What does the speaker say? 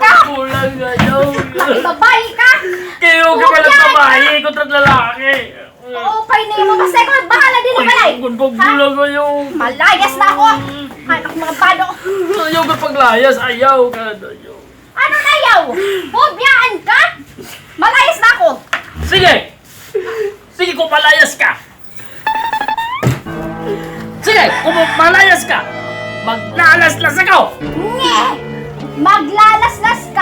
ka! Kulang ayaw. Makibabae ka! Kayo ka pa ng babae, kontra't lalaki. Okay na yung mga second, bahala din ang balay! Kung pagbulang kayo. Malayas na ako! Anak mga balo! Ayaw ka paglayas, ayaw ka. Ayaw. Ano na yaw? Bobiyaan ka? Malayas na ako! Sige! Sige kung malayas ka! Sige, kung malayas ka! Maglalaslas ako! Nye! Maglalaslas